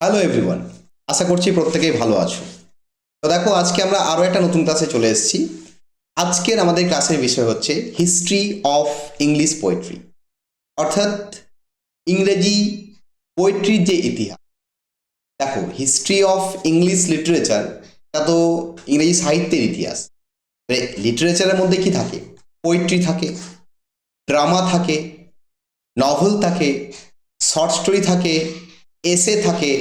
Hello everyone, আশা করছি প্রত্যেকেই ভালো আছো। তো দেখো, আজকে আমরা আরও একটা নতুন ক্লাসে চলে এসেছি। আজকের আমাদের ক্লাসের বিষয় হচ্ছে হিস্ট্রি অফ ইংলিশ পোয়েট্রি, অর্থাৎ ইংরেজি পোয়েট্রির যে ইতিহাস। দেখো, হিস্ট্রি অফ ইংলিশ লিটারেচার, এটা তো ইংরেজি সাহিত্যের ইতিহাস। লিটারেচারের মধ্যে কি থাকে? পোয়েট্রি থাকে, ড্রামা থাকে, নভেল থাকে, শর্ট স্টোরি থাকে, এসে থাকে,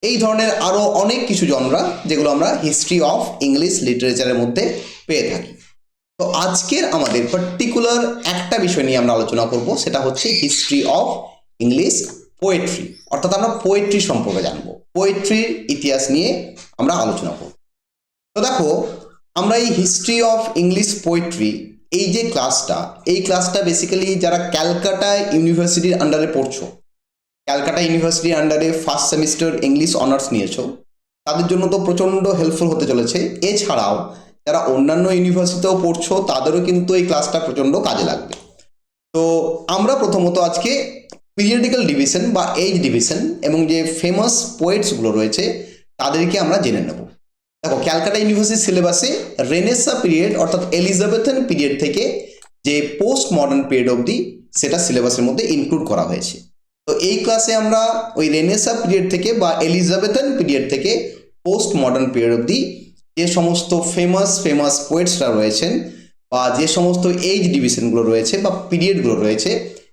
এই ধরনের আরও অনেক কিছু জনরা যেগুলো আমরা হিস্ট্রি অফ ইংলিশ লিটারেচারের মধ্যে পেয়ে থাকি। তো আজকের আমাদের পার্টিকুলার একটা বিষয় নিয়ে আমরা আলোচনা করব, সেটা হচ্ছে হিস্ট্রি অফ ইংলিশ পোয়েট্রি, অর্থাৎ আমরা পোয়েট্রি সম্পর্কে জানবো, পোয়েট্রির ইতিহাস নিয়ে আমরা আলোচনা করব। তো দেখো, আমরা এই হিস্ট্রি অফ ইংলিশ পোয়েট্রি এই ক্লাসটা বেসিক্যালি যারা ক্যালকাটা ইউনিভার্সিটির আন্ডারে পড়ছো, ক্যালকাটা ইউনিভার্সিটির আন্ডারে ফার্স্ট সেমিস্টার ইংলিশ অনার্স নিয়েছো, তাদের জন্য তো প্রচণ্ড হেল্পফুল হতে চলেছে। এছাড়াও যারা অন্যান্য ইউনিভার্সিটিতেও পড়ছো, তাদেরও কিন্তু এই ক্লাসটা প্রচণ্ড কাজে লাগবে। তো আমরা প্রথমত আজকে পিরিয়ডিক্যাল ডিভিশন বা এজ ডিভিশন এবং যে ফেমাস পোয়েটসগুলো রয়েছে তাদেরকে আমরা জেনে নেব। দেখো, ক্যালকাটা ইউনিভার্সিটির সিলেবাসে রেনেসা পিরিয়ড অর্থাৎ এলিজাবেথান পিরিয়ড থেকে যে পোস্ট মডার্ন পিরিয়ড অবধি সেটা সিলেবাসের মধ্যে ইনক্লুড করা হয়েছে। তো এই ক্লাসে আমরা ওই রেনেসা পিরিয়ড থেকে বা এলিজাবেথান পিরিয়ড থেকে পোস্ট মডার্ন পিরিয়ড অবধি যে সমস্ত ফেমাস পোয়েটসরা রয়েছেন বা যে সমস্ত এজ ডিভিশনগুলো রয়েছে বা পিরিয়ডগুলো রয়েছে,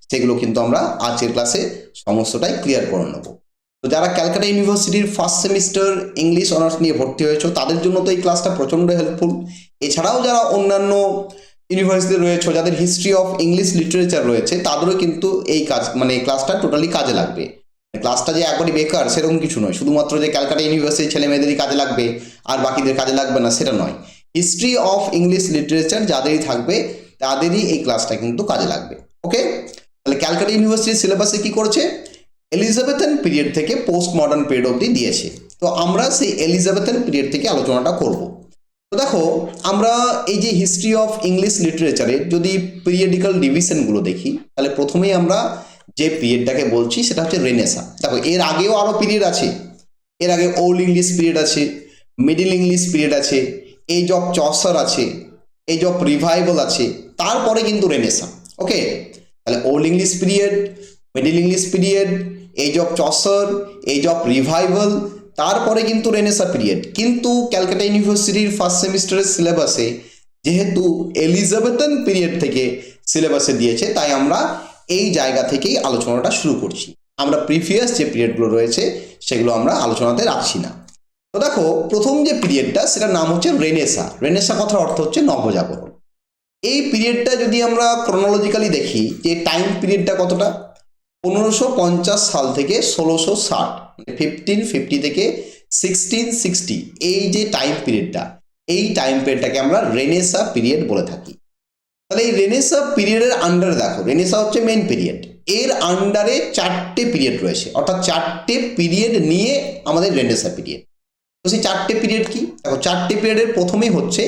সেগুলো কিন্তু আমরা আজকের ক্লাসে সমস্তটাই ক্লিয়ার করে নেব। তো যারা ক্যালকাটা ইউনিভার্সিটির ফার্স্ট সেমিস্টার ইংলিশ অনার্স নিয়ে ভর্তি হয়েছে, তাদের জন্য তো এই ক্লাসটা প্রচণ্ড হেল্পফুল। এছাড়াও যারা অন্যান্য ইউনিভার্সিটিতে রয়েছে, যাদের হিস্ট্রি অফ ইংলিশ লিটারেচার রয়েছে, তাদেরও কিন্তু এই ক্লাসটা টোটালি কাজে লাগবে। ক্লাসটা যে একবারই বেকার সেরকম কিছু নয়, শুধুমাত্র যে ক্যালকাটা ইউনিভার্সিটির ছেলে মেয়েদেরই কাজে লাগবে আর বাকিদের কাজে লাগবে না সেটা নয়। হিস্ট্রি অফ ইংলিশ লিটারেচার যাদেরই থাকবে তাদেরই এই ক্লাসটা কিন্তু কাজে লাগবে। ওকে, তাহলে ক্যালকাটা ইউনিভার্সিটির সিলেবাসে কি করেছে? এলিজাবেথান পিরিয়ড থেকে পোস্ট মডার্ন পিরিয়ড অবধি দিয়েছে। তো আমরা সেই এলিজাবেথান পিরিয়ড থেকে আলোচনাটা করব। তো দেখো, আমরা এই যে হিস্ট্রি অফ ইংলিশ লিটারেচারের যদি পিরিয়ডিক্যাল ডিভিশনগুলো দেখি, তাহলে প্রথমেই আমরা যে পিরিয়ডটাকে বলছি সেটা হচ্ছে রেনেসা। দেখো, এর আগেও আরও পিরিয়ড আছে। এর আগে ওল্ড ইংলিশ পিরিয়ড আছে, মিডল ইংলিশ পিরিয়ড আছে, এজ অফ চসার আছে, এজ অফ রিভাইভাল আছে, তারপরে কিন্তু রেনেসা। ওকে, তাহলে old English period, middle English period, age of Chaucer, age of revival, তারপরে কিন্তু রেনেসা পিরিয়ড। কিন্তু ক্যালকাটা ইউনিভার্সিটির ফার্স্ট সেমিস্টারের সিলেবাসে যেহেতু এলিজাবেথান পিরিয়ড থেকে সিলেবাসে দিয়েছে, তাই আমরা এই জায়গা থেকেই আলোচনাটা শুরু করছি। আমরা প্রিভিয়াস যে পিরিয়ডগুলো রয়েছে সেগুলো আমরা আলোচনাতে রাখছি না। তো দেখো, প্রথম যে পিরিয়ডটা সেটার নাম হচ্ছে রেনেসা। রেনেসা কথার অর্থ হচ্ছে নবজাগরণ। এই পিরিয়ডটা যদি আমরা ক্রোনোলজিক্যালি দেখি যে টাইম পিরিয়ডটা কতটা, 1550 সাল থেকে 1660, মানে 1550 থেকে 1660, এই যে টাইম পিরিয়ডটা, এই টাইম পিরিয়ডটাকে আমরা রেনেসা পিরিয়ড বলে থাকি। তাহলে এই রেনেসা পিরিয়ডের আন্ডারে দেখো, রেনেসা হচ্ছে মেন পিরিয়ড, এর আন্ডারে 4টে পিরিয়ড রয়েছে, অর্থাৎ 4টে পিরিয়ড নিয়ে আমাদের রেনেসা পিরিয়ড। তো সেই 4টে পিরিয়ড কি? দেখো, 4টে পিরিয়ডের প্রথমেই হচ্ছে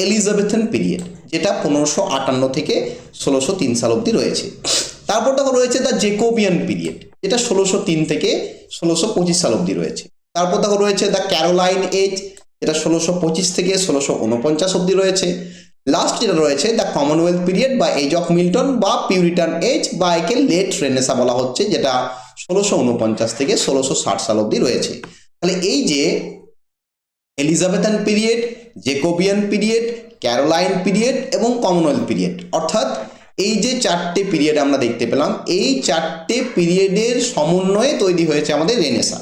এলিজাবেথান পিরিয়ড, যেটা 1558 থেকে 1603 সাল অবধি রয়েছে। তারপর দেখো রয়েছে দ্য জেকোবিয়ান পিরিয়ড, যেটা 1603 থেকে 1625 সাল অবধি রয়েছে। তারপর দেখো রয়েছে দ্য ক্যারোলাইন এজ, যেটা 1625 থেকে 1649 অবধি রয়েছে। লাস্ট যেটা রয়েছে দ্য কমনওয়েলথ পিরিয়ড বা এজ অফ মিল্টন বা পিউরিটান এজ বা একে লেট রেনেসা বলা হচ্ছে, যেটা 1649 থেকে 1660 সাল অবধি রয়েছে। তাহলে এই যে Elizabethan period, Jacobean period, Caroline period এবং কমনওয়েলথ পিরিয়ড, অর্থাৎ এই যে 4টে পিরিয়ড আমরা দেখতে পেলাম, এই 4টে পিরিয়ডের সমন্বয়ে তৈরি হয়েছে আমাদের রেনেসা।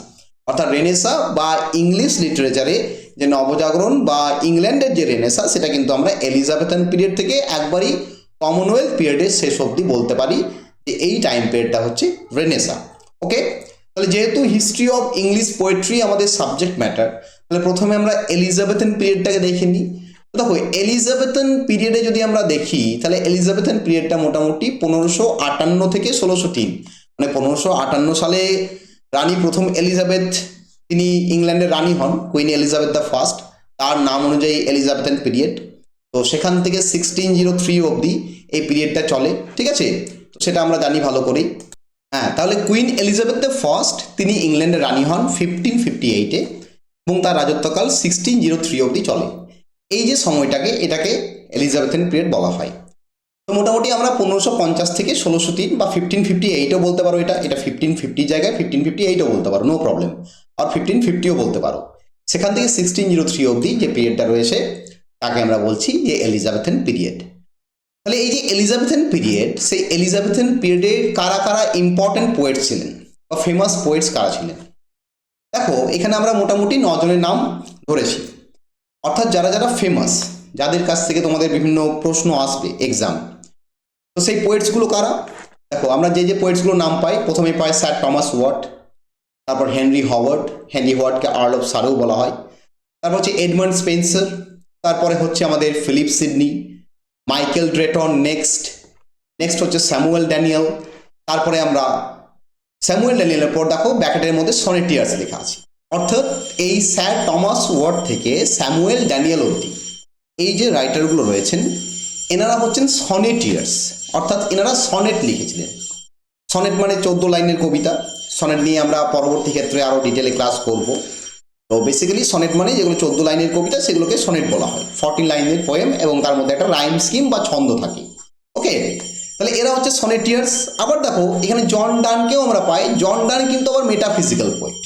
অর্থাৎ রেনেসা বা ইংলিশ লিটারেচারে যে নবজাগরণ বা ইংল্যান্ডের যে রেনেসা, সেটা কিন্তু আমরা এলিজাবেথান পিরিয়ড থেকে একবারই কমনওয়েলথ পিরিয়ডের শেষ অবধি বলতে পারি যে এই টাইম পিরিয়ডটা হচ্ছে রেনেসা। ওকে, তাহলে যেহেতু হিস্ট্রি অফ ইংলিশ পোয়েট্রি আমাদের সাবজেক্ট ম্যাটার, তাহলে প্রথমে আমরা এলিজাবেথান পিরিয়ডটাকে দেখে নিই। দেখো, এলিজাবেথান পিরিয়ডে যদি আমরা দেখি, তাহলে এলিজাবেথান পিরিয়ডটা মোটামুটি 1558 থেকে 1603, মানে 1558 সালে রানী প্রথম এলিজাবেথ, তিনি ইংল্যান্ডের রানী হন, কুইন এলিজাবেথ দ্য ফার্স্ট, তার নাম অনুযায়ী এলিজাবেথান পিরিয়ড। তো সেখান থেকে 1603 অবধি এই পিরিয়ডটা চলে, ঠিক আছে? তো সেটা আমরা জানি ভালো করেই। হ্যাঁ, তাহলে কুইন এলিজাবেথ দ্য ফার্স্ট তিনি ইংল্যান্ডের রানী হন 1558-এ এবং তার রাজত্বকাল 1603 অবধি চলে। এই যে সময়টাকে এটাকে এলিজাবেথিয়ান পিরিয়ড বলা হয়। তো মোটামুটি আমরা 1550 থেকে 1603 বা 1558ও বলতে পারো, এটা 1550 জায়গায় 1558ও বলতে পারো, নো প্রবলেম, আর 1550ও বলতে পারো। সেখান থেকে 1603 অবধি যে পিরিয়ডটা রয়েছে তাকে আমরা বলছি যে এলিজাবেথিয়ান পিরিয়ড। তাহলে এই যে এলিজাবেথিয়ান পিরিয়ড, সেই এলিজাবেথিয়ান পিরিয়ডে কারা কারা ইম্পর্টেন্ট পোয়েট ছিলেন বা ফেমাস পোয়েটস কারা ছিলেন? দেখো এখানে আমরা মোটামুটি 9 জনের নাম ধরেছি, অর্থাৎ যারা যারা ফেমাস, যাদের কাছ থেকে তোমাদের বিভিন্ন প্রশ্ন আসবে এক্সাম। তো সেই পোয়েটসগুলো কারা? দেখো আমরা যে যে পোয়েটসগুলোর নাম পাই, প্রথমে পাই স্যার টমাস ওয়াট, তারপর হেনরি হোয়ার্ডকে আর্ল অফ সারেও বলা হয়, তারপর হচ্ছে এডমান্ড স্পেন্সার, তারপরে হচ্ছে আমাদের Philip Sidney, Michael Drayton, next হচ্ছে স্যামুয়েল ড্যানিয়েল, তারপরে আমরা স্যামুয়েল ড্যানিয়েলের পর দেখো ব্যাকেটের মধ্যে সনেটিয়ার্স লেখা আছে, অর্থাৎ এই স্যার টমাস ওয়াট থেকে স্যামুয়েল ড্যানিয়েল অবধি এই যে রাইটারগুলো রয়েছেন এনারা হচ্ছেন সনেটিয়ার্স, অর্থাৎ এনারা সনেট লিখেছিলেন। সনেট মানে 14 লাইনের কবিতা। সনেট নিয়ে আমরা পরবর্তী ক্ষেত্রে আরও ডিটেলে ক্লাস করব। তো বেসিক্যালি সনেট মানে যেগুলো 14 লাইনের কবিতা সেগুলোকে সনেট বলা হয়, 14 লাইনের পোয়েম এবং তার মধ্যে একটা রাইম স্কিম বা ছন্দ থাকে। ওকে, তাহলে এরা হচ্ছে সনেটিয়ার্স। আবার দেখো এখানে জন ডানকেও আমরা পাই। জন ডান কিন্তু আবার মেটাফিজিক্যাল পোয়েট।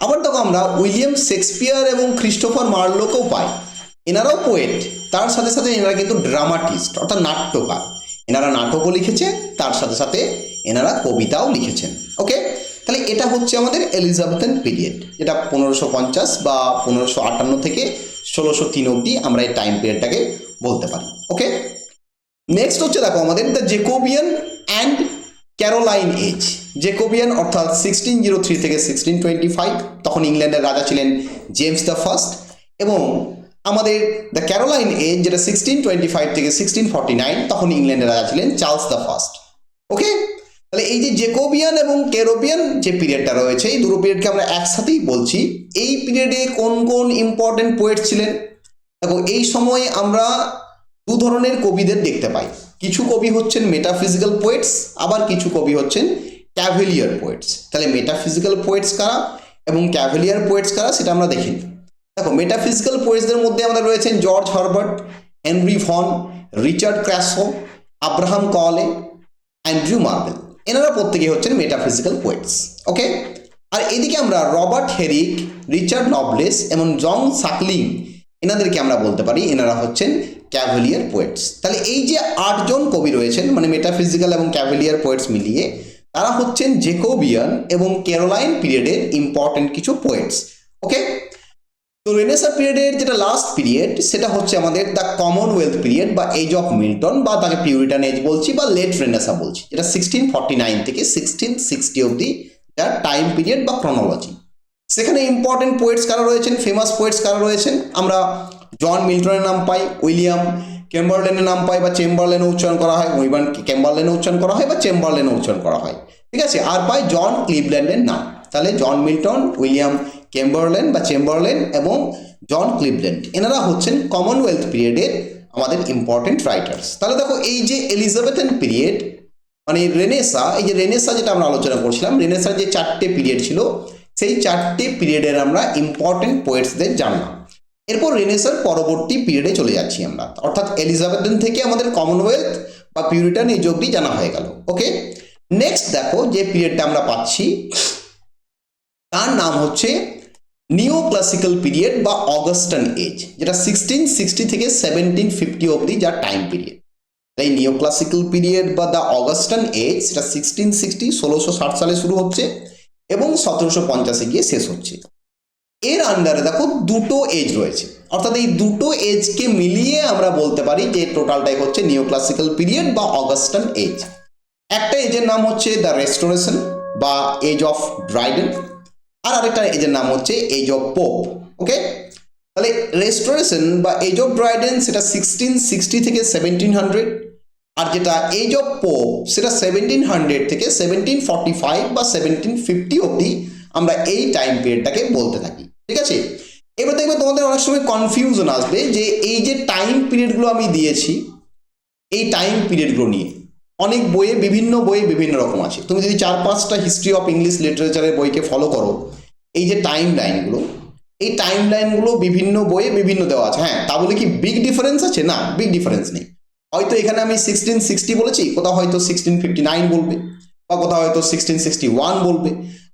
আবার দেখো আমরা উইলিয়াম শেক্সপিয়ার এবং ক্রিস্টোফার মার্লোকেও পাই, এনারাও পোয়েট। তার সাথে সাথে এনারা কিন্তু ড্রামাটিস্ট অর্থাৎ নাট্যকার, এনারা নাটকও লিখেছে, তার সাথে সাথে এনারা কবিতাও লিখেছেন। ওকে, তাহলে এটা হচ্ছে আমাদের এলিজাবেথিয়ান পিরিয়ড, যেটা 1550 বা 1558 থেকে 1603 অবধি আমরা এই টাইম পিরিয়ডটাকে বলতে পারি। ওকে, নেক্সট হচ্ছে দেখো আমাদের the Jacobean and Caroline age. Jacobean অর্থাৎ 1603 থেকে 1625, তখন ইংল্যান্ডের রাজা ছিলেন জেমস দ্য ফার্স্ট, এবং আমাদের দ্য ক্যারোলাইন এজ যেটা 1625 থেকে 1649, তখন ইংল্যান্ডের রাজা ছিলেন চার্লস দ্য ফার্স্ট। ওকে, তাহলে এই যে জেকোবিয়ান এবং ক্যারোবিয়ান যে পিরিয়ডটা রয়েছে এই দুটো পিরিয়ডকে আমরা একসাথেই বলছি। এই পিরিয়ডে কোন কোন ইম্পর্টেন্ট পোয়েট ছিলেন? দেখো এই সময় আমরা দু ধরনের কবিদের দেখতে পাই, কিছু কবি হচ্ছেন মেটাফিজিক্যাল পোয়েটস, আবার কিছু কবি হচ্ছেন ক্যাভেলিয়ার পোয়েটস। তাহলে মেটাফিজিক্যাল পোয়েটস কারা এবং ক্যাভেলিয়ার পোয়েটস কারা সেটা আমরা দেখি। দেখো মেটাফিজিক্যাল পোয়েটসদের মধ্যে আমাদের রয়েছেন George Herbert, Henry Vaughan, Richard Crashaw, Abraham Cowley, Andrew Marvell, এনারা প্রত্যেকেই হচ্ছেন মেটাফিজিক্যাল পোয়েটস। ওকে, আর এদিকে আমরা রবার্ট হেরিক, রিচার্ড নবলেস এবং জন সাকলিং, এনাদেরকে আমরা বলতে পারি এনারা হচ্ছেন ক্যাভেলিয়ার পোয়েটস। তাহলে এই যে 8 জন কবি রয়েছেন মানে মেটাফিজিক্যাল এবং ক্যাভেলিয়ার পোয়েটস মিলিয়ে, তারা হচ্ছেন জেকোবিয়ান এবং ক্যারোলাইন পিরিয়ডের ইম্পর্টেন্ট কিছু পোয়েটস। ওকে, তো রেনেসাঁ পিরিয়ডের যেটা লাস্ট পিরিয়ড সেটা হচ্ছে আমাদের দ্য কমনওয়েলথ পিরিয়ড বা এজ অফ মিল্টন, বা তাকে পিউরিটান এজ বলছি বা লেট রেনেসাঁ বলছি, যেটা 1649 থেকে 1660 অবধি যার টাইম পিরিয়ড বা ক্রনোলজি। সেখানে ইম্পর্টেন্ট পোয়েটস কারা রয়েছেন, ফেমাস পোয়েটস কারা রয়েছেন? আমরা জন মিল্টনের নাম পাই, উইলিয়াম চেম্বারলেনের নাম পাই বা চেম্বারলেনও উচ্চারণ করা হয়, উইলিয়াম চেম্বারলেনও উচ্চারণ করা হয় বা চেম্বারলেনও উচ্চারণ করা হয়, ঠিক আছে। আর পাই জন ক্লিভল্যান্ডের নাম। তাহলে জন মিল্টন, উইলিয়াম চেম্বারলেন এবং জন ক্লিভল্যান্ড, এনারা হচ্ছেন কমনওয়েলথ পিরিয়ডের আমাদের ইম্পর্টেন্ট রাইটার্স। তাহলে দেখো এই যে এলিজাবেথিয়ান পিরিয়ড মানে রেনেসাঁ, এই যে রেনেসাঁ যেটা আমরা আলোচনা করছিলাম, রেনেসাঁর যে 4টে পিরিয়ড ছিল সেই 4টে পিরিয়ডের আমরা ইম্পর্টেন্ট পোয়েটসদের জানলাম। এরপর রেনেসাঁর পরবর্তী পিরিয়ডে চলে যাচ্ছি আমরা, অর্থাৎ এলিজাবেথিয়ান থেকে আমাদের কমনওয়েলথ বা পিউরিটান এজ অবধি জানা হয়ে গেল। ওকে, নেক্সট দেখো যে পিরিয়ডটা আমরা পাচ্ছি তার নাম হচ্ছে নিও ক্লাসিক্যাল পিরিয়ড বা অগাস্টান এজ, যেটা 1660 থেকে 1750 অবধি যার টাইম পিরিয়ড। তাই নিও ক্লাসিক্যাল পিরিয়ড বা দ্য অগাস্টান এজ সেটা 1660 সালে শুরু হচ্ছে এবং 1750 গিয়ে শেষ হচ্ছে। এর আন্ডারে দেখো দুটো এজ রয়েছে, অর্থাৎ এই দুটো এজকে মিলিয়ে আমরা বলতে পারি যে টোটালটাই হচ্ছে নিও ক্লাসিক্যাল পিরিয়ড বা অগাস্টান এজ। একটা এজের নাম হচ্ছে দ্য রেস্টোরেশন বা এজ অফ ড্রাইডেন, আর আরেকটা এজের নাম হচ্ছে এজ অফ পোপ। ওকে, তাহলে রেস্টোরেশন বা এজ অফ ড্রাইডেন সেটা 1660 থেকে 1700, আর যেটা এজ অফ পোপ সেটা 1700 থেকে 1745 বা 1750 অবধি আমরা এই টাইম পিরিয়ডটাকে বলতে থাকি, ঠিক আছে। এবার দেখবে তোমাদের অনেক সময় কনফিউশন আসবে যে এই যে টাইম পিরিয়ডগুলো আমি দিয়েছি এই টাইম পিরিয়ডগুলো নিয়ে, অনেক বইয়ে বিভিন্ন রকম আছে। তুমি যদি 4-5টা হিস্ট্রি অফ ইংলিশ লিটারেচারের বইকে ফলো করো, এই যে টাইম লাইনগুলো, এই টাইম লাইনগুলো বিভিন্ন বইয়ে বিভিন্ন দেওয়া আছে। হ্যাঁ, তা বলে কি বিগ ডিফারেন্স আছে? না, বিগ ডিফারেন্স নেই। হয়তো এখানে আমি 1660 বলেছি, কোথাও হয়তো 1659 বলবে, বা কোথাও হয়তো 1661 বলবে।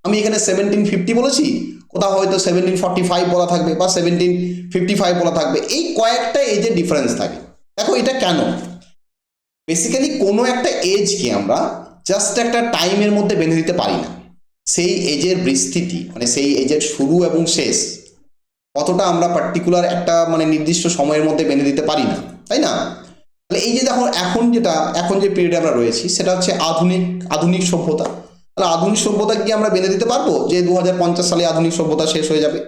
আমি এখানে 1750 বলেছি, কোথাও হয়তো 1745 বলা থাকবে, বা 1755 বলা থাকবে। এই কয়েকটা এজের ডিফারেন্স থাকে। দেখো এটা কেন? বেসিক্যালি কোনো একটা এজকে আমরা জাস্ট একটা টাইমের মধ্যে বেঁধে দিতে পারি না। সেই এজের বিস্তৃতি, মানে সেই এজের শুরু এবং শেষ কতটা আমরা পার্টিকুলার একটা মানে নির্দিষ্ট সময়ের মধ্যে বেঁধে দিতে পারি না, তাই না? তাহলে এই যে দেখো এখন যে পিরিয়ডে আমরা রয়েছি সেটা হচ্ছে আধুনিক সভ্যতা। তাহলে আধুনিক সভ্যতা কি আমরা বেঁধে দিতে পারবো যে 2050 সালে আধুনিক সভ্যতা শেষ হয়ে যাবে?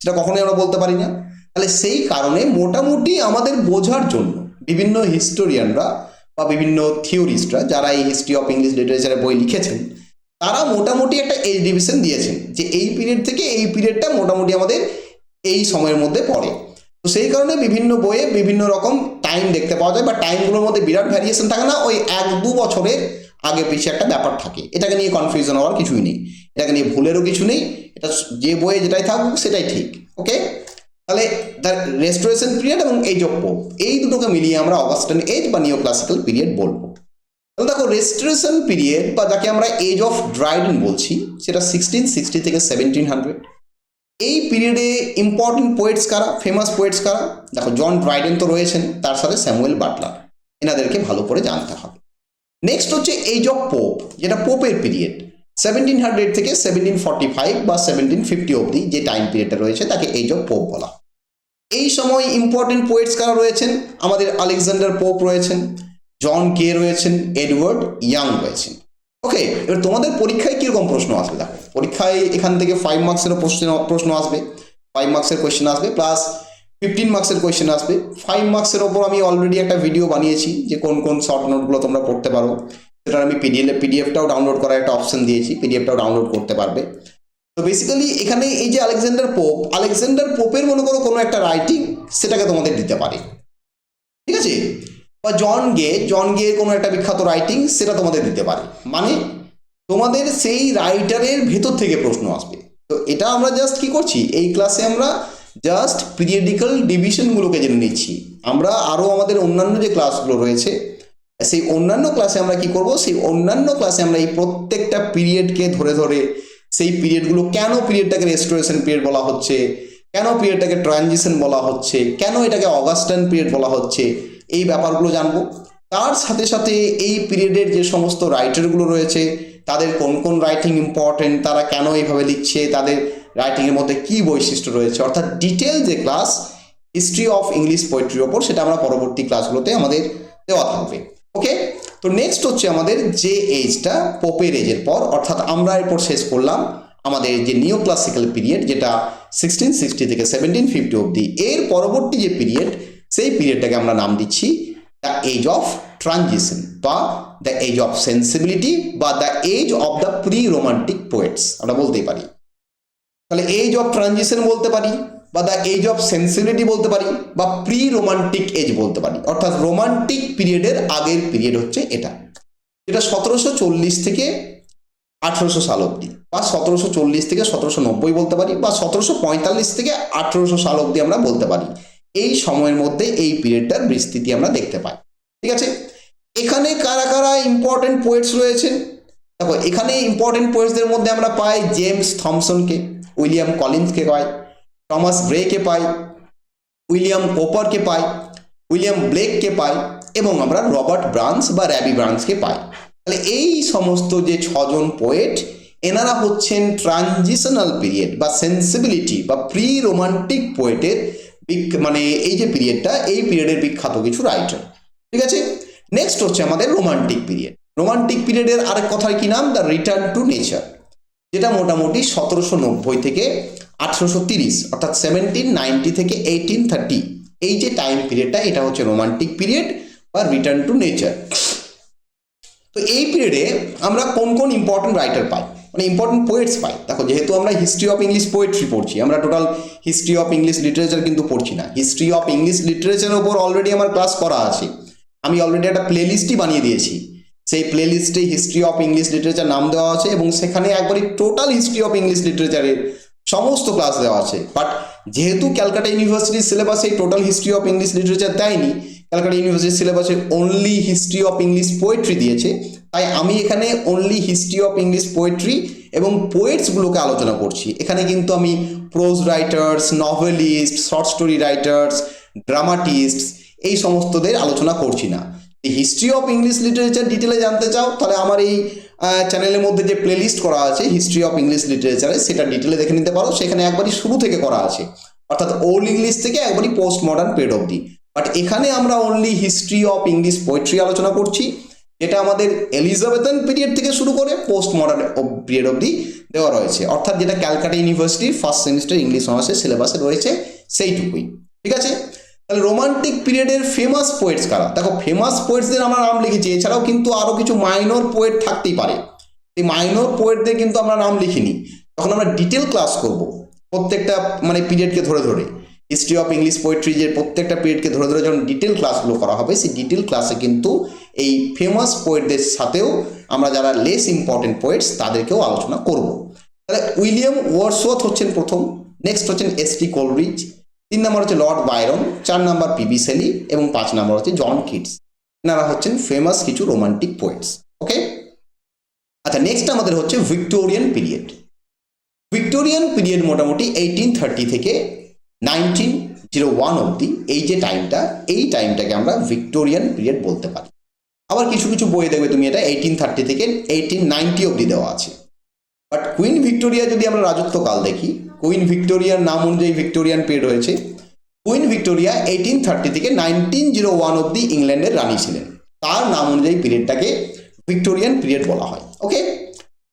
সেটা কখনোই আমরা বলতে পারি না। তাহলে সেই কারণে মোটামুটি আমাদের বোঝার জন্য বিভিন্ন হিস্টোরিয়ানরা বা বিভিন্ন থিওরিস্টরা যারা এই হিস্ট্রি অফ ইংলিশ লিটারেচারের বই লিখেছেন, তারা মোটামুটি একটা এজ ডিভিশন দিয়েছেন যে এই পিরিয়ড থেকে এই পিরিয়ডটা মোটামুটি আমাদের এই সময়ের মধ্যে পড়ে। তো সেই কারণে বিভিন্ন বইয়ে বিভিন্ন রকম টাইম দেখতে পাওয়া যায়, বা টাইমগুলোর মধ্যে বিরাট ভ্যারিয়েশন থাকে না, ওই 1-2 বছরের আগে পিছিয়ে একটা ব্যাপার থাকে। এটাকে নিয়ে কনফিউশন হওয়ার কিছুই নেই, এটাকে নিয়ে ভুলেরও কিছু নেই। এটা যে বইয়ে যেটাই থাকুক সেটাই ঠিক। ওকে, তাহলে দ্য রেস্টোরেশন পিরিয়ড এবং এজ অফ পোপ, এই দুটোকে মিলিয়ে আমরা অগাস্টাইন এজ বা নিও ক্লাসিক্যাল পিরিয়ড বলবো। তাহলে দেখো রেস্টোরেশন পিরিয়ড বা যাকে আমরা এজ অফ ড্রাইডেন বলছি, সেটা 1660 থেকে 1700। এই পিরিয়ডে ইম্পর্টেন্ট পোয়েটস কারা, ফেমাস পোয়েটস কারা? দেখো জন ড্রাইডেন তো রয়েছেন, তার সাথে স্যামুয়েল বাটলার, এনাদেরকে ভালো করে জানতে হবে। নেক্সট হচ্ছে এজ অফ পোপ, যেটা পোপের পিরিয়ড 1700 থেকে 1745 বা 1750 অবধি যে টাইম পিরিয়ডটা রয়েছে তাকে এজ অফ পোপ বলা। এই সময় ইম্পর্টেন্ট পোয়েটস কারা রয়েছেন? আমাদের আলেকজান্ডার পোপ রয়েছেন, জন কে রয়েছেন, এডওয়ার্ড ইয়াং রয়েছেন। ওকে, এবার তোমাদের পরীক্ষায় কিরকম প্রশ্ন আসবে? দেখো পরীক্ষায় এখান থেকে 5 মার্কসেরও প্রশ্ন আসবে, 5 মার্কসের কোয়েশ্চেন আসবে, প্লাস 15 মার্কসের কোয়েশ্চেন আসবে। 5 মার্কসের ওপর আমি অলরেডি একটা ভিডিও বানিয়েছি যে কোন কোন শর্ট নোটগুলো তোমরা পড়তে পারো, সেটার আমি পিডিএফটাও ডাউনলোড করার একটা অপশন দিয়েছি, পিডিএফটাও ডাউনলোড করতে পারবে। তো বেসিক্যালি এখানে এই যে আলেকজান্ডার পোপের মনে করো কোনো একটা রাইটিং, সেটাকে তোমাদের দিতে পারে, ঠিক আছে? বা জন গে কোনো একটা বিখ্যাত রাইটিং, সেটা তোমাদের দিতে পারে। মানে তোমাদের সেই রাইটারের ভেতর থেকে প্রশ্ন আসবে। তো এটা আমরা জাস্ট কি করছি, এই ক্লাসে আমরা জাস্ট পিরিয়ডিক্যাল ডিভিশনগুলোকে জেনে নিচ্ছি। আমরা আরও আমাদের অন্যান্য যে ক্লাসগুলো রয়েছে, সেই অন্যান্য ক্লাসে আমরা কি করব, সেই অন্যান্য ক্লাসে আমরা এই প্রত্যেকটা পিরিয়ডকে ধরে ধরে সেই পিরিয়ডগুলো, কেন পিরিয়ডটাকে রেস্টোরেশন পিরিয়ড বলা হচ্ছে, কেন পিরিয়ডটাকে ট্রানজিশন বলা হচ্ছে, কেন এটাকে অগাস্টাইন পিরিয়ড বলা হচ্ছে, এই ব্যাপারগুলো জানবো। তার সাথে সাথে এই পিরিয়ডের যে সমস্ত রাইটারগুলো রয়েছে তাদের কোন কোন রাইটিং ইম্পর্টেন্ট, তারা কেন এইভাবে লিখছে, তাদের রাইটিংয়ের মধ্যে কী বৈশিষ্ট্য রয়েছে, অর্থাৎ ডিটেল যে ক্লাস হিস্ট্রি অফ ইংলিশ পোয়েট্রির ওপর, সেটা আমরা পরবর্তী ক্লাসগুলোতে আমাদের দেওয়া থাকবে। ওকে, তো নেক্সট হচ্ছে আমাদের যে এজটা পোপের এজের পর, অর্থাৎ আমরা এরপর শেষ করলাম আমাদের যে নিও ক্লাসিক্যাল পিরিয়ড, যেটা 1660 থেকে 1750 অবধি। এর পরবর্তী যে পিরিয়ড, সেই পিরিয়ডটাকে আমরা নাম দিচ্ছি দ্য এজ অফ ট্রানজিশন, বা দ্য এজ অফ সেন্সিবিলিটি, বা the age of the pre romantic poets আমরা বলতেই পারি। তাহলে এজ অফ ট্রানজিশন বলতে পারি, বা দ্য এজ অফ সেন্সিবিলিটি বলতে পারি, বা প্রি রোমান্টিক এজ বলতে পারি। অর্থাৎ রোমান্টিক পিরিয়ডের আগের পিরিয়ড হচ্ছে এটা, যেটা 1740 থেকে 1800 সাল অবধি, বা 1740 থেকে 1790 বলতে পারি, বা 1745 থেকে 1800 সাল অবধি আমরা বলতে পারি। এই সময়ের মধ্যে এই পিরিয়ডটার বিস্তৃতি আমরা দেখতে পাই, ঠিক আছে? এখানে কারা কারা ইম্পর্টেন্ট পোয়েটস রয়েছেন? দেখো এখানে ইম্পর্টেন্ট পোয়েটসদের মধ্যে আমরা পাই জেমস থমসনকে, উইলিয়াম কলিন্সকে পাই, টমাস গ্রেকে পাই, উইলিয়াম কোপারকে পাই, উইলিয়াম ব্লেককে পাই, এবং আমরা রবার্ট ব্রান্স বা র্যাবি ব্রান্সকে পাই। তাহলে এই সমস্ত যে 6 জন পোয়েট, এনারা হচ্ছেন ট্রানজিশনাল পিরিয়ড বা সেন্সিবিলিটি বা প্রি রোমান্টিক পোয়েটের মানে এই যে পিরিয়ডটা, এই পিরিয়ডের বিখ্যাত কিছু রাইটার, ঠিক আছে? নেক্সট হচ্ছে আমাদের রোমান্টিক পিরিয়ড। রোমান্টিক পিরিয়ডের আরেক কথার কি নাম? দ্য রিটার্ন টু নেচার, যেটা মোটামুটি 1790 থেকে 1830, অর্থাৎ 1790 থেকে 1830, এই যে টাইম পিরিয়ডটা, এটা হচ্ছে রোমান্টিক পিরিয়ড বা রিটার্ন টু নেচার। তো এই পিরিয়ডে আমরা কোন কোন ইম্পর্টেন্ট রাইটার পাই, মানে ইম্পর্টেন্ট পোয়েটস পাই? দেখো যেহেতু আমরা হিস্ট্রি অফ ইংলিশ পোয়েট্রি পড়ছি, আমরা total history of English literature কিন্তু পড়ছি না। হিস্ট্রি অফ ইংলিশ লিটারেচারের উপর অলরেডি আমার ক্লাস করা আছে, আমি অলরেডি একটা প্লেলিস্টই বানিয়ে দিয়েছি, সেই প্লে লিস্টে হিস্ট্রি অফ ইংলিশ লিটারেচার নাম দেওয়া আছে এবং সেখানে একবারই টোটাল হিস্ট্রি অফ ইংলিশ লিটারেচারের সমস্ত ক্লাস দেওয়া আছে। বাট যেহেতু ক্যালকাটা ইউনিভার্সিটির সিলেবাসে total history of English literature দেয়নি, ক্যালকাটা ইউনিভার্সিটির সিলেবাসে only history of English poetry দিয়েছে, তাই আমি এখানে only history of English poetry এবং পোয়েটসগুলোকে আলোচনা করছি। এখানে কিন্তু আমি prose writers, novelist, short story writers, dramatist এই সমস্তদের আলোচনা করছি না। হিস্ট্রি অফ ইংলিশ লিটারেচার ডিটেলে জানতে চাও তাহলে আমার এই চ্যানেলের মধ্যে যে প্লেলিস্ট করা আছে হিস্ট্রি অফ ইংলিশ লিটারেচারে, সেটা ডিটেলে দেখে নিতে পারো। সেখানে একবারই শুরু থেকে করা আছে, অর্থাৎ ওল্ড ইংলিশ থেকে একবারই পোস্ট মডার্ন পিরিয়ড অবধি। বাট এখানে আমরা only history of English poetry আলোচনা করছি, যেটা আমাদের এলিজাবেথান পিরিয়ড থেকে শুরু করে পোস্ট মডার্ন পিরিয়ড অবধি দেওয়া রয়েছে, অর্থাৎ যেটা ক্যালকাটা ইউনিভার্সিটির ফার্স্ট সেমিস্টার ইংলিশ অনার্সের সিলেবাসে রয়েছে সেইটুকুই। ঠিক আছে, তাহলে রোমান্টিক পিরিয়ডের ফেমাস পোয়েটস কারা? দেখো, ফেমাস পোয়েটসদের আমরা নাম লিখেছি, এছাড়াও কিন্তু আরও কিছু মাইনর পোয়েট থাকতেই পারে। এই মাইনর পোয়েটদের কিন্তু আমরা নাম লিখিনি। তখন আমরা ডিটেল ক্লাস করব প্রত্যেকটা মানে পিরিয়ডকে ধরে ধরে। হিস্ট্রি অফ ইংলিশ পোয়েট্রি যে প্রত্যেকটা পিরিয়ডকে ধরে ধরে যখন ডিটেল ক্লাসগুলো করা হবে, সেই ডিটেল ক্লাসে কিন্তু এই ফেমাস পোয়েটদের সাথেও আমরা যারা লেস ইম্পর্টেন্ট পোয়েটস তাদেরকেও আলোচনা করব। তাহলে উইলিয়াম ওয়ার্ডসওয়ার্থ হচ্ছেন প্রথম, নেক্সট হচ্ছেন এস.টি. কোলরিজ, 3 নম্বর হচ্ছে লর্ড বায়রন, 4 নম্বর পি.বি. শেলি এবং 5 নম্বর হচ্ছে জন কিটস। এনারা হচ্ছেন ফেমাস কিছু রোমান্টিক পোয়েটস। ওকে, আচ্ছা, নেক্সট আমাদের হচ্ছে ভিক্টোরিয়ান পিরিয়ড। ভিক্টোরিয়ান পিরিয়ড মোটামুটি 1830 থেকে 1901 অবধি এই যে টাইমটা, এই টাইমটাকে আমরা ভিক্টোরিয়ান পিরিয়ড বলতে পারি। আবার কিছু কিছু বই দেখবে তুমি এটা 1830 থেকে 1890 অবধি দেওয়া আছে। বাট কুইন ভিক্টোরিয়া যদি আমরা রাজত্বকাল দেখি, কুইন ভিক্টোরিয়ার নাম অনুযায়ী ভিক্টোরিয়ান পিরিয়ড হয়েছে। কুইন ভিক্টোরিয়া 1830 থেকে 1901 অবধি ইংল্যান্ডের রানী ছিলেন, তার নাম অনুযায়ী পিরিয়ডটাকে ভিক্টোরিয়ান পিরিয়ড বলা হয়। ওকে,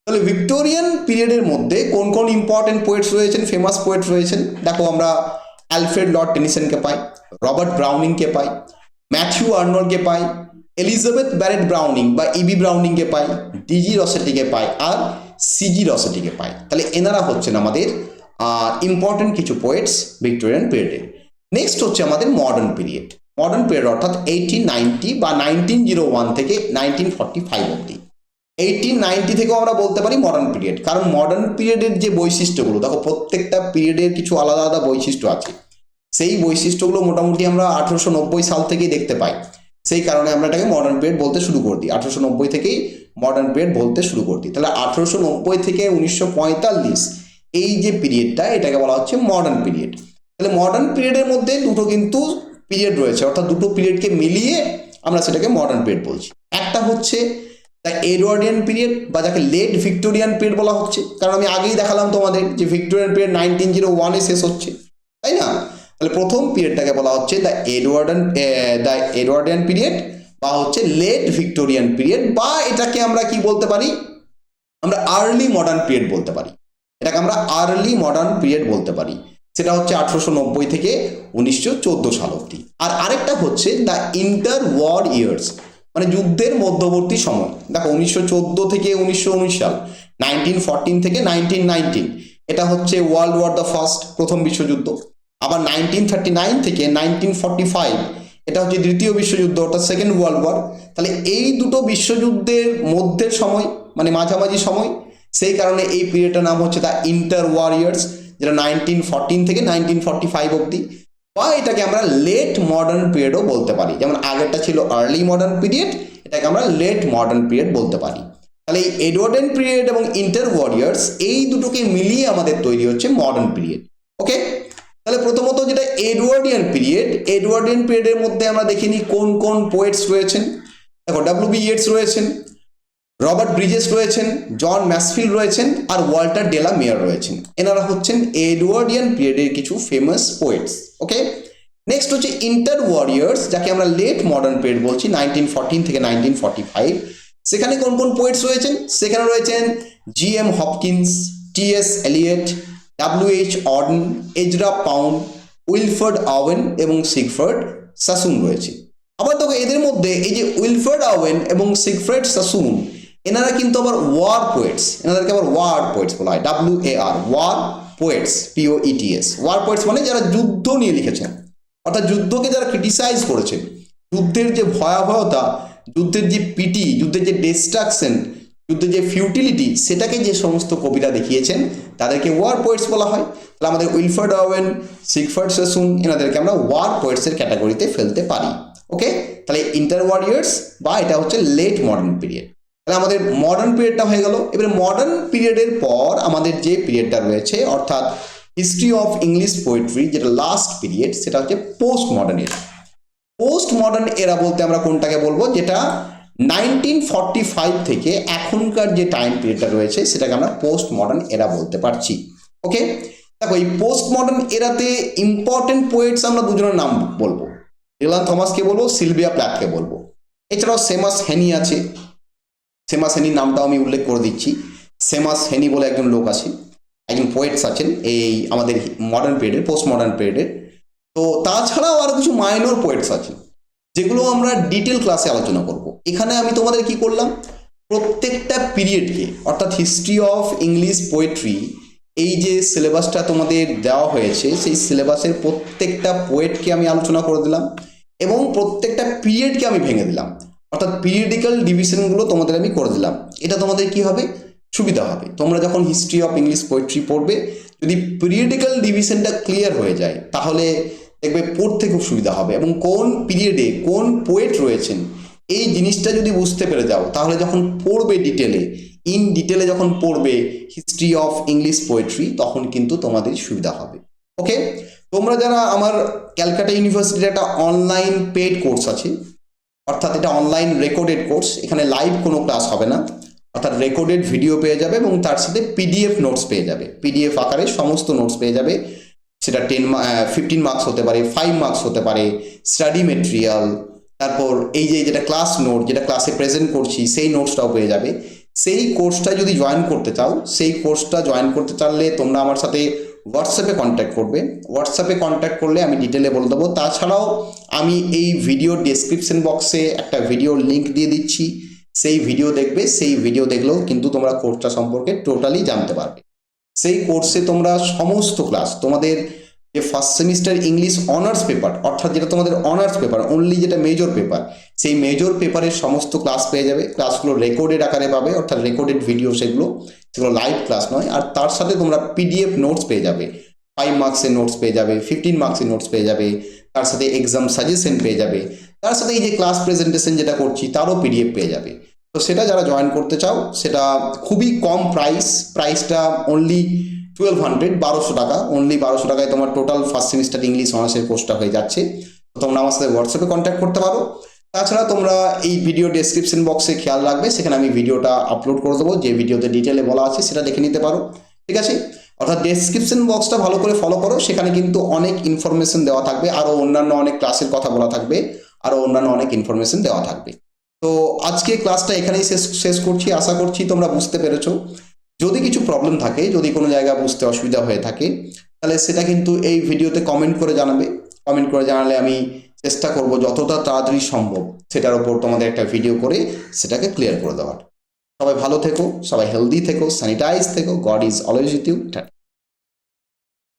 তাহলে ভিক্টোরিয়ান পিরিয়ডের মধ্যে কোন কোন ইম্পর্টেন্ট পোয়েটস রয়েছেন, ফেমাস পোয়েটস রয়েছেন? দেখো, আমরা অ্যালফ্রেড লর্ড টেনিসনকে পাই, রবার্ট ব্রাউনিংকে পাই, ম্যাথিউ আর্নল্ডকে পাই, এলিজাবেথ ব্যারেট ব্রাউনিং বা ইবি ব্রাউনিংকে পাই, ডিজি রসেটিকে পাই আর সিজি রসেটিকে পাই। তাহলে এনারা হচ্ছেন আমাদের ইম্পর্টেন্ট কিছু পোয়েটস ভিক্টোরিয়ান পিরিয়ডে। নেক্সট হচ্ছে আমাদের মডার্ন পিরিয়ড। মডার্ন পিরিয়ড অর্থাৎ 1890 বা 1901 থেকে 1945 অবধি। 1890 থেকেও আমরা বলতে পারি মডার্ন পিরিয়ড, কারণ মডার্ন পিরিয়ডের যে বৈশিষ্ট্যগুলো, দেখো প্রত্যেকটা পিরিয়ডের কিছু আলাদা আলাদা বৈশিষ্ট্য আছে। সেই বৈশিষ্ট্যগুলো মোটামুটি আমরা 1890 সাল থেকেই দেখতে পাই। সেই কারণে আমরা এটাকে মডার্ন পিরিয়ড বলতে শুরু করে দিই, 1890 থেকেই মডার্ন পিরিয়ড বলতে শুরু করে দিই। তাহলে 1890 থেকে 1945 এই যে পিরিয়ডটা, এটাকে বলা হচ্ছে মডার্ন পিরিয়ড। তাহলে মডার্ন পিরিয়ডের মধ্যে দুটো কিন্তু পিরিয়ড রয়েছে, অর্থাৎ দুটো পিরিয়ডকে মিলিয়ে আমরা সেটাকে মডার্ন পিরিয়ড বলছি। একটা হচ্ছে দ্য এডওয়ার্ডিয়ান পিরিয়ড বা যাকে লেট ভিক্টোরিয়ান পিরিয়ড বলা হচ্ছে, কারণ আমি আগেই দেখালাম তোমাদের যে ভিক্টোরিয়ান পিরিয়ড 1901-এ শেষ হচ্ছে, তাই না? তাহলে প্রথম পিরিয়ডটাকে বলা হচ্ছে দ্য এডওয়ার্ডিয়ান পিরিয়ড বা হচ্ছে লেট ভিক্টোরিয়ান পিরিয়ড, বা এটাকে আমরা কি বলতে পারি, আমরা আর্লি মডার্ন পিরিয়ড বলতে পারি। এটাকে আমরা আর্লি মডার্ন পিরিয়ড বলতে পারি। সেটা হচ্ছে 1890 থেকে 1914 সাল অবধি। আর আরেকটা হচ্ছে দ্য ইন্টার ওয়ার ইয়ার্স, মানে যুদ্ধের মধ্যবর্তী সময়। দেখো, 1914 থেকে 1919 সাল, 1914 থেকে 1919 এটা হচ্ছে ওয়ার্ল্ড ওয়ার দ্য ফার্স্ট, প্রথম বিশ্বযুদ্ধ। আবার 1939 থেকে 1945 এটা হচ্ছে দ্বিতীয় বিশ্বযুদ্ধ, অর্থাৎ সেকেন্ড ওয়ার্ল্ড ওয়ার। তাহলে এই দুটো বিশ্বযুদ্ধের মধ্যের সময়, মানে মাঝামাঝি সময়, সেই কারণে এই পিরিয়ডটার নাম হচ্ছে দ্য ইন্টার ওয়ার ইয়ার্স, যেটা 1914 থেকে 1945 অবধি। বা এটাকে আমরা লেট মডার্ন পিরিয়ডও বলতে পারি, যেমন আগেরটা ছিল আর্লি মডার্ন পিরিয়ড, এটাকে আমরা লেট মডার্ন পিরিয়ড বলতে পারি। তাহলে এই এডওয়ার্ডিয়ান পিরিয়ড এবং ইন্টার ওয়ারিয়ার্স এই দুটোকে মিলিয়ে আমাদের তৈরি হচ্ছে মডার্ন পিরিয়ড। ওকে, তাহলে প্রথমত যেটা এডওয়ার্ডিয়ান পিরিয়ডের মধ্যে আমরা দেখিনি কোন কোন পোয়েটস রয়েছেন। দেখো, ডব্লিউ.বি. ইয়েটস রয়েছেন, রবার্ট ব্রিজেস রয়েছেন, জন ম্যাসফিল্ড রয়েছেন আর ওয়াল্টার ডে লা মেয়ার রয়েছেন। এনারা হচ্ছেন এডওয়ার্ডিয়ান পিরিয়ডের কিছু ফেমাস পোয়েটস। ওকে, নেক্সট হচ্ছে ইন্টার ওয়ারিয়ার্স, যাকে আমরা লেট মডার্ন পিরিয়ড বলছি, 1914 থেকে 1945। সেখানে কোন কোন পোয়েটস রয়েছেন? সেখানে রয়েছেন G M. Hopkins, T S. Eliot, W H. Auden, Ezra Pound, Wilfred Owen এবং সিগফ্রিড সাসুন রয়েছে। আবার দেখো, এদের মধ্যে এই যে উইলফ্রেড ওয়েন এবং সিগফ্রিড সাসুন, এনারা কিন্তু আবার ওয়ার পোয়েটস, এনাদেরকে আবার ওয়ার পোয়েটস বলা হয়, WAR, war poets, POETS। War poets মানে যারা যুদ্ধ নিয়ে লিখেছেন, অর্থাৎ যুদ্ধকে যারা ক্রিটিসাইজ করেছেন, যুদ্ধের যে ভয়াবহতা যুদ্ধের যে পিটি, যুদ্ধের যে ডিস্ট্রাকশন, যুদ্ধের যে ফিউটিলিটি, সেটাকে যে সমস্ত কবিরা দেখিয়েছেন তাদেরকে ওয়ার পোয়েটস বলা হয়। তাহলে আমাদের উইলফ্রেড ওয়েন, সিগফ্রিড সেসুন, এনাদেরকে আমরা ওয়ার পোয়েটসের ক্যাটাগরিতে ফেলতে পারি। ওকে, তাহলে ইন্টার ওয়ারিয়ার্স বা এটা হচ্ছে লেট মডার্ন পিরিয়ড। তাহলে আমাদের মডার্ন পিরিয়ডটা হয়ে গেল। এবারে মডার্ন পিরিয়ডের পর আমাদের যে পিরিয়ডটা রয়েছে অর্থাৎ হিস্ট্রি অফ ইংলিশ পোয়েট্রি, যেটা লাস্ট পিরিয়ড, সেটা হচ্ছে পোস্ট মডার্ন এরা। পোস্ট মডার্ন এরা বলতে আমরা কোনটাকে বলবো, যেটা 1945 থেকে এখনকার যে টাইম পিরিয়ডটা রয়েছে সেটাকে আমরা পোস্ট মডার্ন এরা বলতে পারছি। ওকে, দেখো এই পোস্ট মডার্ন এরাতে ইম্পর্টেন্ট পোয়েটস আমরা দুজনের নাম বলবো, ডিলান থমাসকে বলবো, সিলভিয়া প্ল্যাথকে বলবো। এছাড়াও সেমাস হেনি আছে, সেমাস হেনির নামটাও আমি উল্লেখ করে দিচ্ছি। সেমাস হেনি বলে একজন লোক আছে, একজন পোয়েটস আছেন এই আমাদের মডার্ন পিরিয়ডের, পোস্ট মডার্ন পিরিয়ডের। তো তাছাড়াও আরো কিছু মাইনর পোয়েটস আছে যেগুলো আমরা ডিটেল ক্লাসে আলোচনা করব। এখানে আমি তোমাদের কি করলাম, প্রত্যেকটা পিরিয়ডকে অর্থাৎ হিস্ট্রি অফ ইংলিশ পোয়েট্রি এই যে সিলেবাসটা তোমাদের দেওয়া হয়েছে সেই সিলেবাসের প্রত্যেকটা পোয়েটকে আমি আলোচনা করে দিলাম এবং প্রত্যেকটা পিরিয়ডকে আমি ভেঙে দিলাম, অর্থাৎ পিরিয়ডিক্যাল ডিভিশনগুলো তোমাদের আমি করে দিলাম। এটা তোমাদের কি হবে, সুবিধা হবে। তোমরা যখন হিস্ট্রি অফ ইংলিশ পোয়েট্রি পড়বে, যদি পিরিয়ডিক্যাল ডিভিশনটা ক্লিয়ার হয়ে যায় তাহলে দেখবে পড়তে খুব সুবিধা হবে, এবং কোন পিরিয়ডে কোন পোয়েট রয়েছেন এই জিনিসটা যদি বুঝতে পেরে যাও তাহলে যখন পড়বে ডিটেলে, ইন ডিটেলে যখন পড়বে হিস্ট্রি অফ ইংলিশ পোয়েট্রি, তখন কিন্তু তোমাদের সুবিধা হবে। ওকে, তোমরা যারা আমার ক্যালকাটা ইউনিভার্সিটির একটা অনলাইন পেড কোর্স আছে, অর্থাৎ এটা অনলাইন রেকর্ডেড কোর্স, এখানে লাইভ কোনো ক্লাস হবে না, অর্থাৎ রেকর্ডেড ভিডিও পেয়ে যাবে এবং তার সাথে পিডিএফ নোটস পেয়ে যাবে, পিডিএফ আকারে সমস্ত নোটস পেয়ে যাবে। সেটা 15 মার্কস হতে পারে, 5 মার্কস হতে পারে, স্টাডি মেটেরিয়াল, তারপর এই যে যেটা ক্লাস নোট, যেটা ক্লাসে প্রেজেন্ট করছি সেই নোটসটাও পেয়ে যাবে। সেই কোর্সটা যদি জয়েন করতে চাও, সেই কোর্সটা জয়েন করতে চাইলে তোমরা আমার সাথে হোয়াটসঅ্যাপে কন্ট্যাক্ট করবে। হোয়াটসঅ্যাপে কন্ট্যাক্ট করলে আমি ডিটেলে বলে দেবো। তাছাড়াও আমি এই ভিডিও ডেসক্রিপশন বক্সে একটা ভিডিওর লিঙ্ক দিয়ে দিচ্ছি, সেই ভিডিও দেখবে, সেই ভিডিও দেখলেও কিন্তু তোমরা কোর্সটা সম্পর্কে টোটালি জানতে পারবে। সেই কোর্সে তোমরা সমস্ত ক্লাস, তোমাদের যে first semester English honours paper, অর্থাৎ যেটা তোমাদের অনার্স পেপার অনলি, যেটা মেজর পেপার, সেই মেজর পেপারের সমস্ত ক্লাস পেয়ে যাবে। ক্লাসগুলো রেকর্ডেড আকারে পাবে, অর্থাৎ রেকর্ডেড ভিডিও, সেগুলো লাইভ ক্লাস নয়। আর তার সাথে তোমরা পিডিএফ নোটস পেয়ে যাবে, 5 মার্কসের নোটস পেয়ে যাবে, 15 মার্কসের নোটস পেয়ে যাবে, তার সাথে এক্সাম সাজেশন পেয়ে যাবে, তার সাথে এই যে ক্লাস প্রেজেন্টেশন যেটা করছি তারও পিডিএফ পেয়ে যাবে। তো সেটা যারা জয়েন করতে চাও, সেটা খুবই কম প্রাইসটা অনলি 1200, 1200 টাকা, অনলি 1200 টাকায় তোমার টোটাল ফার্স্ট সেমিস্টার ইংলিশ অনার্সের কোর্সটা হয়ে যাচ্ছে। তো তোমরা আমার সাথে হোয়াটসঅ্যাপে কন্ট্যাক্ট করতে পারো। তাছাড়া তোমরা এই ভিডিও ডেসক্রিপশন বক্সে খেয়াল রাখবে, সেখানে আমি ভিডিওটা আপলোড করে দেবো, যে ভিডিওতে ডিটেলে বলা আছে সেটা দেখে নিতে পারো। ঠিক আছে, অর্থাৎ ডেসক্রিপশন বক্সটা ভালো করে ফলো করো, সেখানে কিন্তু অনেক ইনফরমেশন দেওয়া থাকবে, আরও অন্যান্য অনেক ক্লাসের কথা বলা থাকবে, আরও অন্যান্য অনেক ইনফরমেশন দেওয়া থাকবে। তো আজকে ক্লাসটা এখানেই শেষ করছি। আশা করছি তোমরা বুঝতে পেরেছো। যদি কিছু প্রবলেম থাকে, যদি কোনো জায়গা বুঝতে অসুবিধা হয়ে থাকে, তাহলে সেটা কিন্তু এই ভিডিওতে কমেন্ট করে জানাবে। কমেন্ট করে জানালে আমি চেষ্টা করব যতটা তাড়াতাড়ি সম্ভব সেটার উপর তোমাদের একটা ভিডিও করে সেটাকে ক্লিয়ার করে দেওয়ার। সবাই ভালো থেকো, সবাই হেলদি থেকো, স্যানিটাইজ থেকো। God is always with you.